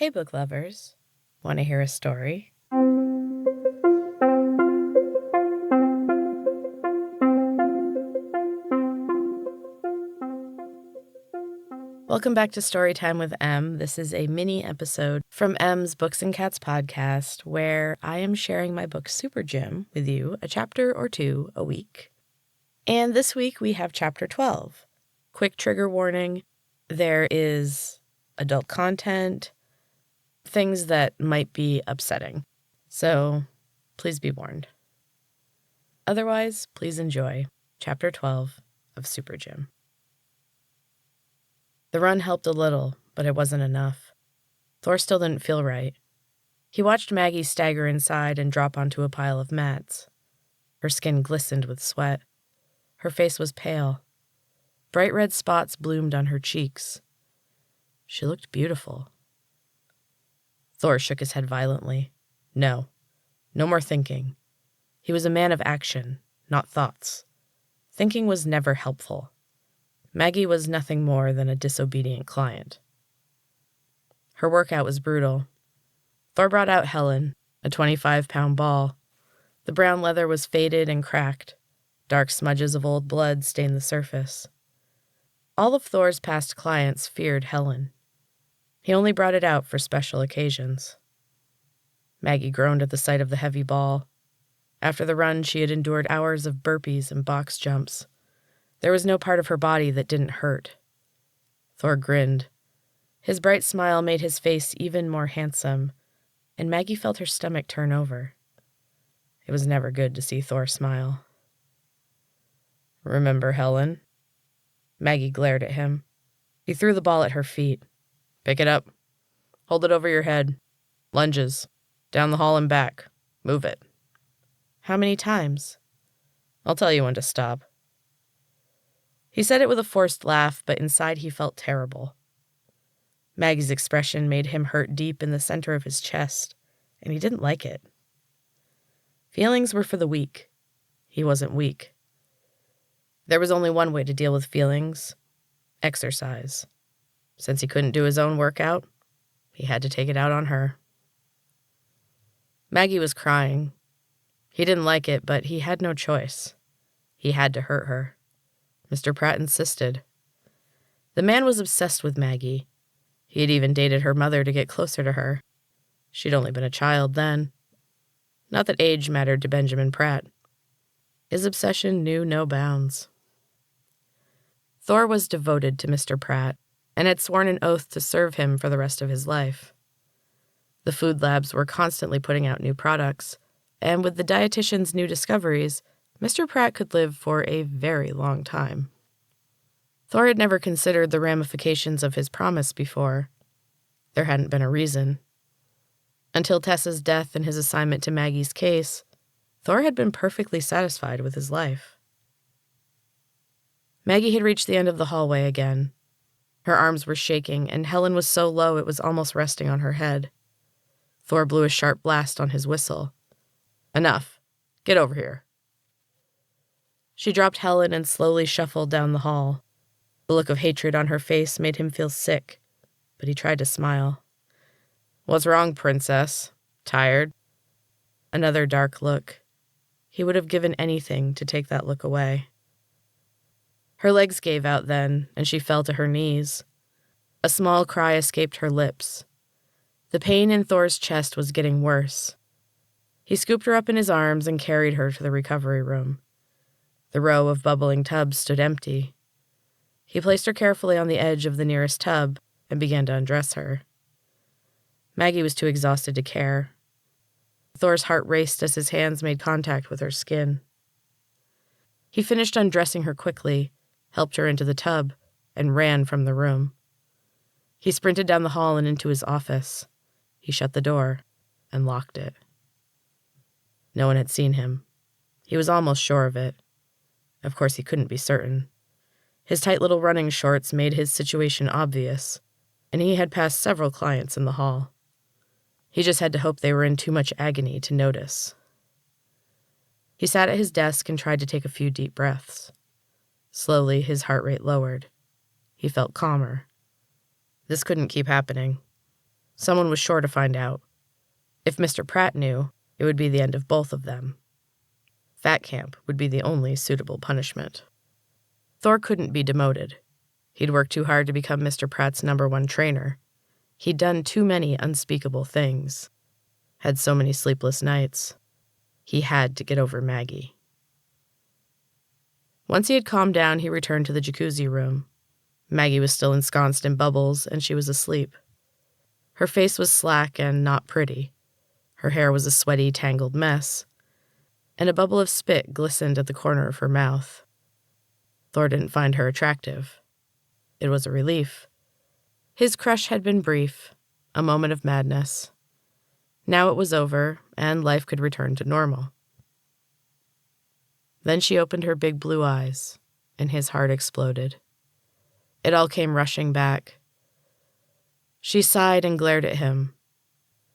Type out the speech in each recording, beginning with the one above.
Hey, book lovers. Want to hear a story? Welcome back to Storytime with Em. This is a mini episode from Em's Books and Cats podcast where I am sharing my book SuperGym with you, a chapter or two a week. And this week we have chapter 12. Quick trigger warning, there is adult content, things that might be upsetting. So please be warned. Otherwise, please enjoy chapter 12 of SuperGym. The run helped a little, but it wasn't enough. Thor still didn't feel right. He watched Maggie stagger inside and drop onto a pile of mats. Her skin glistened with sweat. Her face was pale. Bright red spots bloomed on her cheeks. She looked beautiful. Thor shook his head violently. No more thinking. He was a man of action, not thoughts. Thinking was never helpful. Maggie was nothing more than a disobedient client. Her workout was brutal. Thor brought out Helen, a 25-pound ball. The brown leather was faded and cracked. Dark smudges of old blood stained the surface. All of Thor's past clients feared Helen. He only brought it out for special occasions. Maggie groaned at the sight of the heavy ball. After the run, she had endured hours of burpees and box jumps. There was no part of her body that didn't hurt. Thor grinned. His bright smile made his face even more handsome, and Maggie felt her stomach turn over. It was never good to see Thor smile. "Remember Helen?" Maggie glared at him. He threw the ball at her feet. "Pick it up. Hold it over your head. Lunges. Down the hall and back. Move it." "How many times?" "I'll tell you when to stop." He said it with a forced laugh, but inside he felt terrible. Maggie's expression made him hurt deep in the center of his chest, and he didn't like it. Feelings were for the weak. He wasn't weak. There was only one way to deal with feelings: exercise. Since he couldn't do his own workout, he had to take it out on her. Maggie was crying. He didn't like it, but he had no choice. He had to hurt her. Mr. Pratt insisted. The man was obsessed with Maggie. He had even dated her mother to get closer to her. She'd only been a child then. Not that age mattered to Benjamin Pratt. His obsession knew no bounds. Thor was devoted to Mr. Pratt and had sworn an oath to serve him for the rest of his life. The food labs were constantly putting out new products, and with the dietitian's new discoveries, Mr. Pratt could live for a very long time. Thor had never considered the ramifications of his promise before. There hadn't been a reason. Until Tessa's death and his assignment to Maggie's case, Thor had been perfectly satisfied with his life. Maggie had reached the end of the hallway again. Her arms were shaking, and Helen was so low it was almost resting on her head. Thor blew a sharp blast on his whistle. "Enough. Get over here." She dropped Helen and slowly shuffled down the hall. The look of hatred on her face made him feel sick, but he tried to smile. "What's wrong, princess? Tired?" Another dark look. He would have given anything to take that look away. Her legs gave out then, and she fell to her knees. A small cry escaped her lips. The pain in Thor's chest was getting worse. He scooped her up in his arms and carried her to the recovery room. The row of bubbling tubs stood empty. He placed her carefully on the edge of the nearest tub and began to undress her. Maggie was too exhausted to care. Thor's heart raced as his hands made contact with her skin. He finished undressing her quickly, helped her into the tub, and ran from the room. He sprinted down the hall and into his office. He shut the door and locked it. No one had seen him. He was almost sure of it. Of course, he couldn't be certain. His tight little running shorts made his situation obvious, and he had passed several clients in the hall. He just had to hope they were in too much agony to notice. He sat at his desk and tried to take a few deep breaths. Slowly, his heart rate lowered. He felt calmer. This couldn't keep happening. Someone was sure to find out. If Mr. Pratt knew, it would be the end of both of them. Fat camp would be the only suitable punishment. Thor couldn't be demoted. He'd worked too hard to become Mr. Pratt's #1 trainer. He'd done too many unspeakable things. Had so many sleepless nights. He had to get over Maggie. Once he had calmed down, he returned to the jacuzzi room. Maggie was still ensconced in bubbles, and she was asleep. Her face was slack and not pretty. Her hair was a sweaty, tangled mess, and a bubble of spit glistened at the corner of her mouth. Thor didn't find her attractive. It was a relief. His crush had been brief, a moment of madness. Now it was over, and life could return to normal. Then she opened her big blue eyes, and his heart exploded. It all came rushing back. She sighed and glared at him.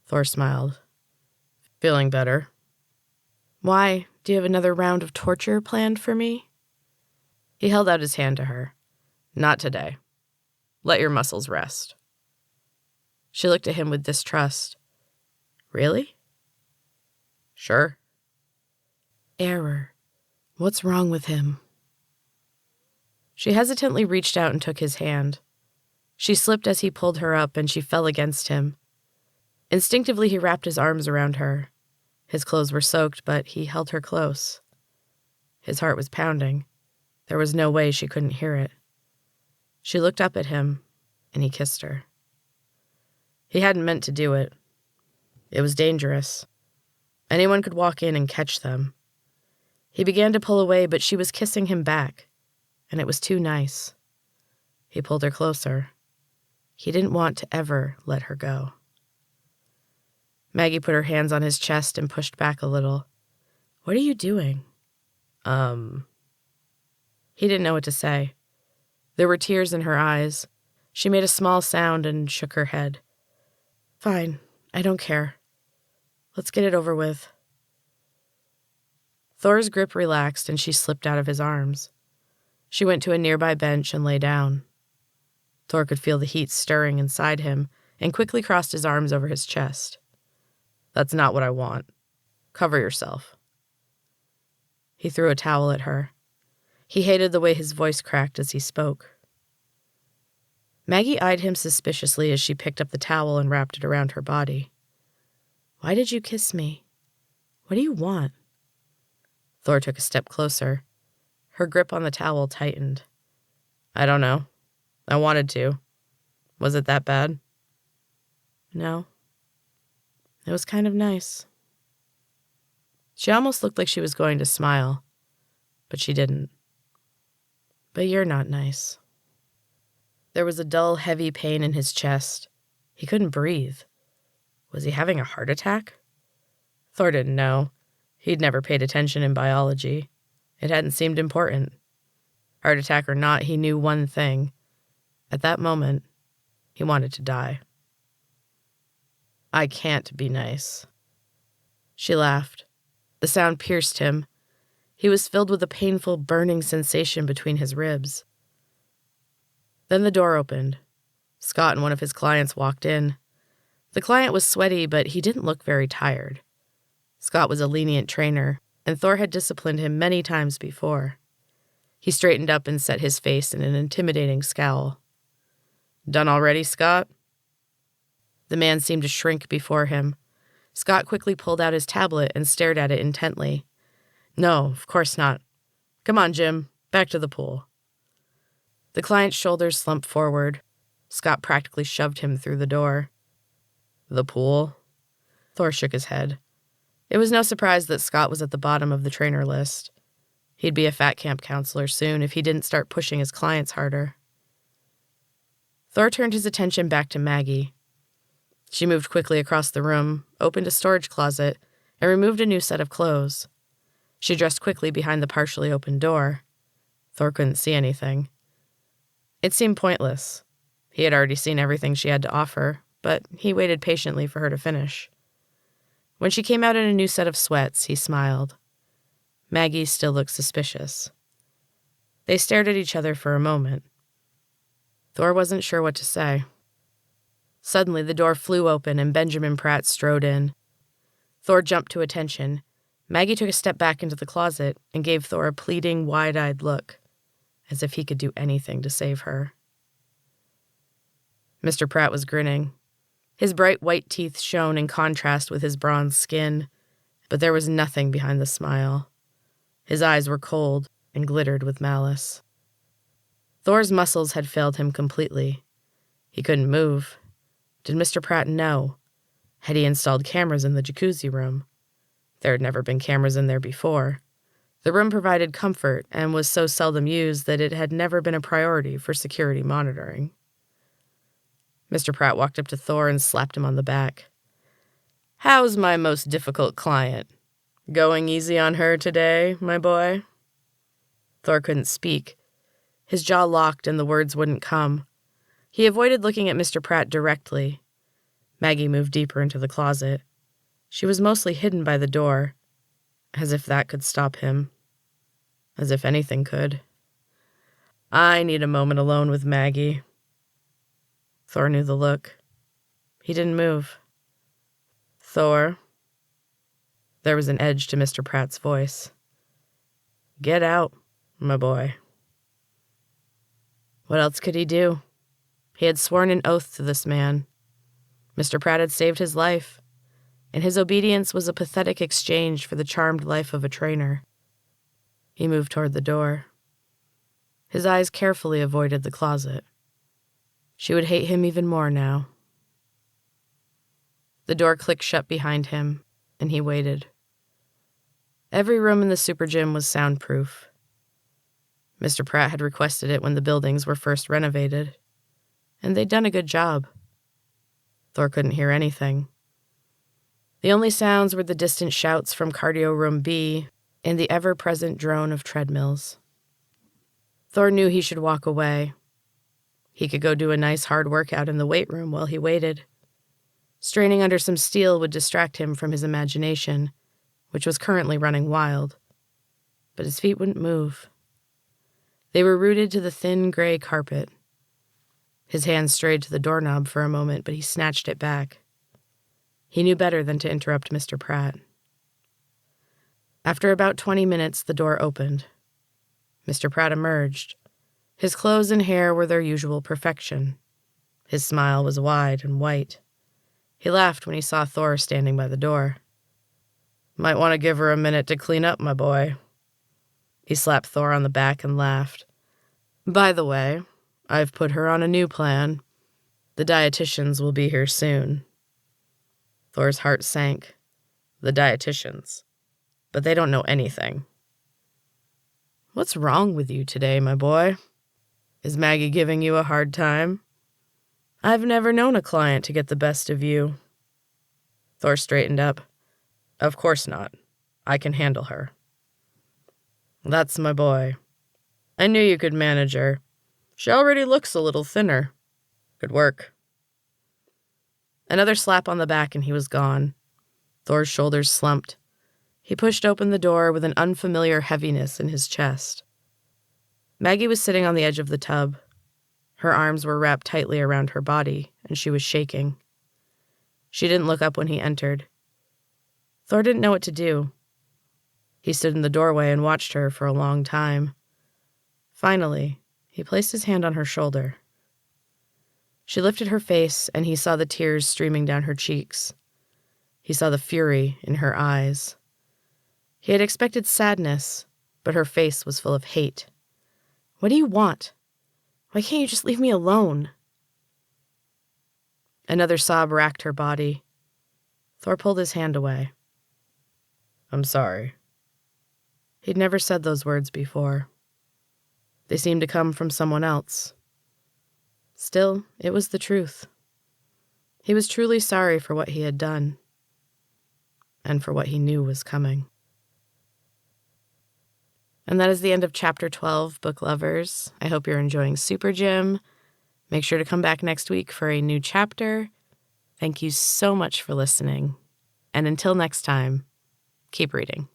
Thor smiled. Feeling better? Why? Do you have another round of torture planned for me? He held out his hand to her. Not today. Let your muscles rest. She looked at him with distrust. Really? Sure. Error. What's wrong with him? She hesitantly reached out and took his hand. She slipped as he pulled her up, and she fell against him. Instinctively, he wrapped his arms around her. His clothes were soaked, but he held her close. His heart was pounding. There was no way she couldn't hear it. She looked up at him, and he kissed her. He hadn't meant to do it. It was dangerous. Anyone could walk in and catch them. He began to pull away, but she was kissing him back, and it was too nice. He pulled her closer. He didn't want to ever let her go. Maggie put her hands on his chest and pushed back a little. What are you doing? He didn't know what to say. There were tears in her eyes. She made a small sound and shook her head. Fine, I don't care. Let's get it over with. Thor's grip relaxed and she slipped out of his arms. She went to a nearby bench and lay down. Thor could feel the heat stirring inside him and quickly crossed his arms over his chest. That's not what I want. Cover yourself. He threw a towel at her. He hated the way his voice cracked as he spoke. Maggie eyed him suspiciously as she picked up the towel and wrapped it around her body. Why did you kiss me? What do you want? Thor took a step closer. Her grip on the towel tightened. I don't know. I wanted to. Was it that bad? No. It was kind of nice. She almost looked like she was going to smile, but she didn't. But you're not nice. There was a dull, heavy pain in his chest. He couldn't breathe. Was he having a heart attack? Thor didn't know. He'd never paid attention in biology. It hadn't seemed important. Heart attack or not, he knew one thing. At that moment, he wanted to die. I can't be nice. She laughed. The sound pierced him. He was filled with a painful, burning sensation between his ribs. Then the door opened. Scott and one of his clients walked in. The client was sweaty, but he didn't look very tired. Scott was a lenient trainer, and Thor had disciplined him many times before. He straightened up and set his face in an intimidating scowl. Done already, Scott? The man seemed to shrink before him. Scott quickly pulled out his tablet and stared at it intently. No, of course not. Come on, Jim. Back to the pool. The client's shoulders slumped forward. Scott practically shoved him through the door. The pool? Thor shook his head. It was no surprise that Scott was at the bottom of the trainer list. He'd be a fat camp counselor soon if he didn't start pushing his clients harder. Thor turned his attention back to Maggie. She moved quickly across the room, opened a storage closet, and removed a new set of clothes. She dressed quickly behind the partially open door. Thor couldn't see anything. It seemed pointless. He had already seen everything she had to offer, but he waited patiently for her to finish. When she came out in a new set of sweats, he smiled. Maggie still looked suspicious. They stared at each other for a moment. Thor wasn't sure what to say. Suddenly, the door flew open and Benjamin Pratt strode in. Thor jumped to attention. Maggie took a step back into the closet and gave Thor a pleading, wide-eyed look, as if he could do anything to save her. Mr. Pratt was grinning. His bright white teeth shone in contrast with his bronze skin, but there was nothing behind the smile. His eyes were cold and glittered with malice. Thor's muscles had failed him completely. He couldn't move. Did Mr. Pratt know? Had he installed cameras in the jacuzzi room? There had never been cameras in there before. The room provided comfort and was so seldom used that it had never been a priority for security monitoring. Mr. Pratt walked up to Thor and slapped him on the back. "How's my most difficult client? Going easy on her today, my boy?" Thor couldn't speak. His jaw locked and the words wouldn't come. He avoided looking at Mr. Pratt directly. Maggie moved deeper into the closet. She was mostly hidden by the door, as if that could stop him. As if anything could. "I need a moment alone with Maggie." Thor knew the look. He didn't move. "Thor." There was an edge to Mr. Pratt's voice. "Get out, my boy." What else could he do? He had sworn an oath to this man. Mr. Pratt had saved his life, and his obedience was a pathetic exchange for the charmed life of a trainer. He moved toward the door. His eyes carefully avoided the closet. She would hate him even more now. The door clicked shut behind him, and he waited. Every room in the SuperGym was soundproof. Mr. Pratt had requested it when the buildings were first renovated, and they'd done a good job. Thor couldn't hear anything. The only sounds were the distant shouts from Cardio Room B and the ever-present drone of treadmills. Thor knew he should walk away. He could go do a nice hard workout in the weight room while he waited. Straining under some steel would distract him from his imagination, which was currently running wild. But his feet wouldn't move. They were rooted to the thin gray carpet. His hand strayed to the doorknob for a moment, but he snatched it back. He knew better than to interrupt Mr. Pratt. After about 20 minutes, the door opened. Mr. Pratt emerged. His clothes and hair were their usual perfection. His smile was wide and white. He laughed when he saw Thor standing by the door. "Might want to give her a minute to clean up, my boy." He slapped Thor on the back and laughed. "By the way, I've put her on a new plan. The dietitians will be here soon." Thor's heart sank. The dietitians. But they don't know anything. "What's wrong with you today, my boy? Is Maggie giving you a hard time? I've never known a client to get the best of you." Thor straightened up. "Of course not. I can handle her." "That's my boy. I knew you could manage her. She already looks a little thinner. Good work." Another slap on the back and he was gone. Thor's shoulders slumped. He pushed open the door with an unfamiliar heaviness in his chest. Maggie was sitting on the edge of the tub. Her arms were wrapped tightly around her body, and she was shaking. She didn't look up when he entered. Thor didn't know what to do. He stood in the doorway and watched her for a long time. Finally, he placed his hand on her shoulder. She lifted her face, and he saw the tears streaming down her cheeks. He saw the fury in her eyes. He had expected sadness, but her face was full of hate. "What do you want? Why can't you just leave me alone?" Another sob racked her body. Thor pulled his hand away. "I'm sorry." He'd never said those words before. They seemed to come from someone else. Still, it was the truth. He was truly sorry for what he had done, and for what he knew was coming. And that is the end of Chapter 12, Book Lovers. I hope you're enjoying SuperGym. Make sure to come back next week for a new chapter. Thank you so much for listening. And until next time, keep reading.